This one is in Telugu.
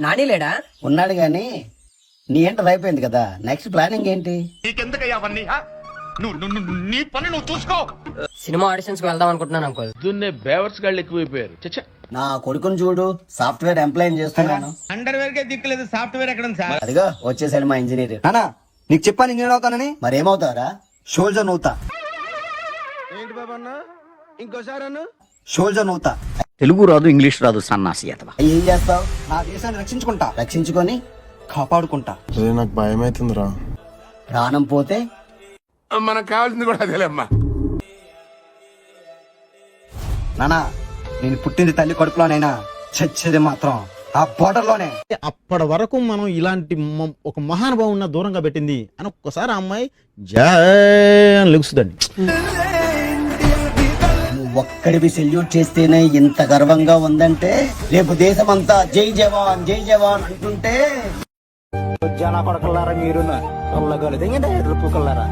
నాని లేడా? ఉన్నాడు గాని నీ ఎంటర్ అయిపోయింది కదా, నెక్స్ట్ ప్లానింగ్ ఏంటి? నీ పని నువ్వు చూసుకో. సినిమా ఆడిషన్స్ కి వెళ్దాం అనుకుంటున్నాను అంకుల్. దున్నే బేవర్స్ గాళ్ళు ఎక్కువైపోయారు. చచ్చా, నా కొడుకుని చూడు, సాఫ్ట్వేర్ ఎంప్లాయ్ చేస్తున్నాను. అండర్వేర్ కే దిక్కులేదు, సాఫ్ట్వేర్ ఎక్కడ ఉంది సార్? అదిగో వచ్చేసాడు మా ఇంజనీర్. నానా నీకు చెప్పాను ఇంజనీర్ అవుతానని. మరేమవుతారా? షోల్జర్ నవ్వుతా. ఏంటి బాబా అన్న, ఇంకోసారి అన్న. షోల్జర్ నవ్వుతా. తెలుగు రాదు, ఇంగ్లీష్ రాదు, సన్నాసి అతవా. ఏం చేస్తావు? నా దేశాన్ని రక్షించుకుంటా, రక్షించుకొని కాపాడుకుంటా. నాకు భయం అవుతుందిరా. ప్రాణం పోతే మనకు కావాల్సింది కూడా అదేలేమ్మా. నానా నేను పుట్టింది తల్లి కడుపులోనైనా చచ్చేది మాత్రం ఆ బోర్డర్ లోనే. అప్పటి వరకు మనం ఇలాంటి ఒక మహానుభావున్న దూరంగా పెట్టింది అని ఒక్కసారి ఆ అమ్మాయి జై లెగుస్తుందండి. నువ్వు ఒక్కడివి సెల్యూట్ చేస్తేనే ఇంత గర్వంగా ఉందంటే, రేపు దేశమంతా జై జవాన్ జై జవాన్ అంటుంటే జన కొడకల్లారా, మీరు రుపు కల్లారా.